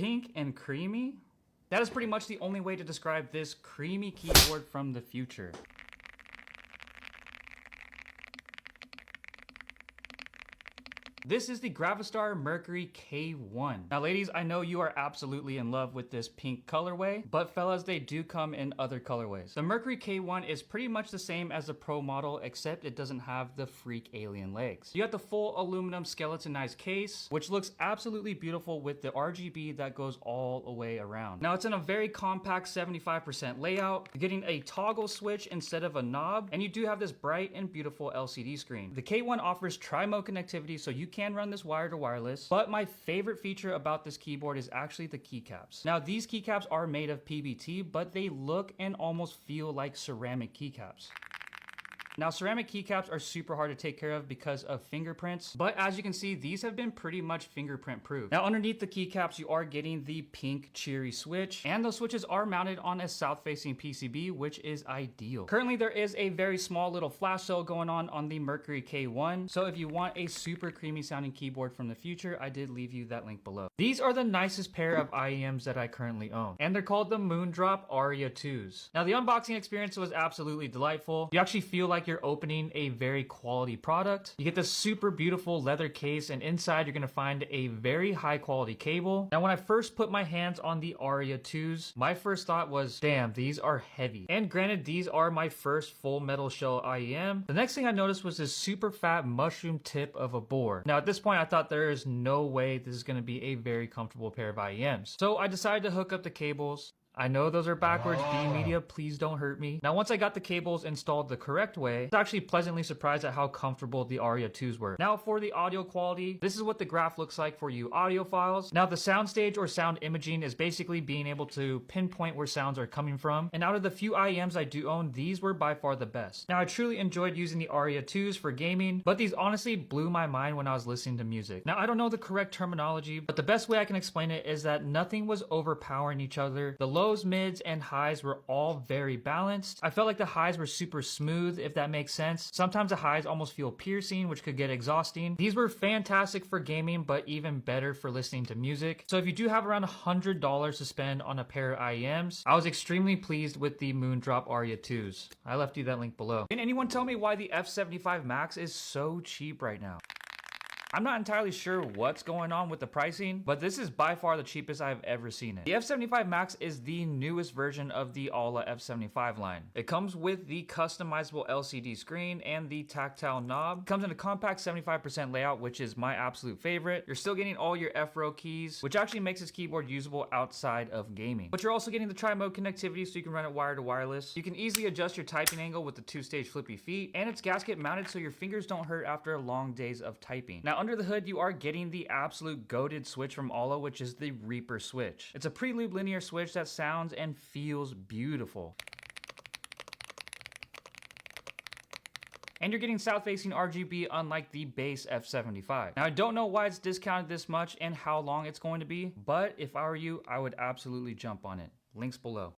Pink and creamy? That is pretty much the only way to describe this creamy keyboard from the future. This is the Gravastar Mercury K1. Now ladies, I know you are absolutely in love with this pink colorway, but fellas, they do come in other colorways. The Mercury K1 is pretty much the same as the Pro model, except it doesn't have the freak alien legs. You got the full aluminum skeletonized case, which looks absolutely beautiful with the RGB that goes all the way around. Now it's in a very compact 75% layout. You're getting a toggle switch instead of a knob, and you do have this bright and beautiful LCD screen. The K1 offers tri-mode connectivity, so you can run this wire to wireless, but my favorite feature about this keyboard is actually the keycaps. Now these keycaps are made of PBT, but they look and almost feel like ceramic keycaps. Now ceramic keycaps are super hard to take care of because of fingerprints, but as you can see, these have been pretty much fingerprint proof. Now underneath the keycaps, you are getting the pink cheery switch, and those switches are mounted on a south facing PCB, which is ideal. Currently there is a very small little flash sale going on the Mercury K1, so if you want a super creamy sounding keyboard from the future, I did leave you that link below. These are the nicest pair of IEMs that I currently own, and they're called the Moondrop Aria 2s. Now the unboxing experience was absolutely delightful. You actually feel like you're opening a very quality product. You get this super beautiful leather case, and inside you're gonna find a very high quality cable. Now when I first put my hands on the Aria 2s, my first thought was, damn, these are heavy. And granted, these are my first full metal shell IEM. The next thing I noticed was this super fat mushroom tip of a board. Now at this point I thought there is no way this is gonna be a very comfortable pair of IEMs. So I decided to hook up the cables. I know those are backwards, B Media, please don't hurt me. Now once I got the cables installed the correct way, I was actually pleasantly surprised at how comfortable the Aria 2s were. Now for the audio quality, this is what the graph looks like for you audiophiles. Now the soundstage or sound imaging is basically being able to pinpoint where sounds are coming from, and out of the few IEMs I do own, these were by far the best. Now I truly enjoyed using the Aria 2s for gaming, but these honestly blew my mind when I was listening to music. Now I don't know the correct terminology, but the best way I can explain it is that nothing was overpowering each other. The lows, mids, and highs were all very balanced. I felt like the highs were super smooth, if that makes sense. Sometimes the highs almost feel piercing, which could get exhausting. These were fantastic for gaming, but even better for listening to music. So if you do have around $100 to spend on a pair of IEMs, I was extremely pleased with the Moondrop Aria 2s. I left you that link below. Can anyone tell me why the F75 Max is so cheap right now? I'm not entirely sure what's going on with the pricing, but this is by far the cheapest I've ever seen it. The F75 Max is the newest version of the AULA F75 line. It comes with the customizable LCD screen and the tactile knob. It comes in a compact 75% layout, which is my absolute favorite. You're still getting all your F-row keys, which actually makes this keyboard usable outside of gaming. But you're also getting the tri-mode connectivity, so you can run it wire to wireless. You can easily adjust your typing angle with the two-stage flippy feet, and it's gasket mounted so your fingers don't hurt after long days of typing. Now under the hood, you are getting the absolute goated switch from AULA, which is the Reaper switch. It's a preloop linear switch that sounds and feels beautiful. And you're getting south-facing RGB unlike the base F75. Now I don't know why it's discounted this much and how long it's going to be, but if I were you, I would absolutely jump on it. Links below.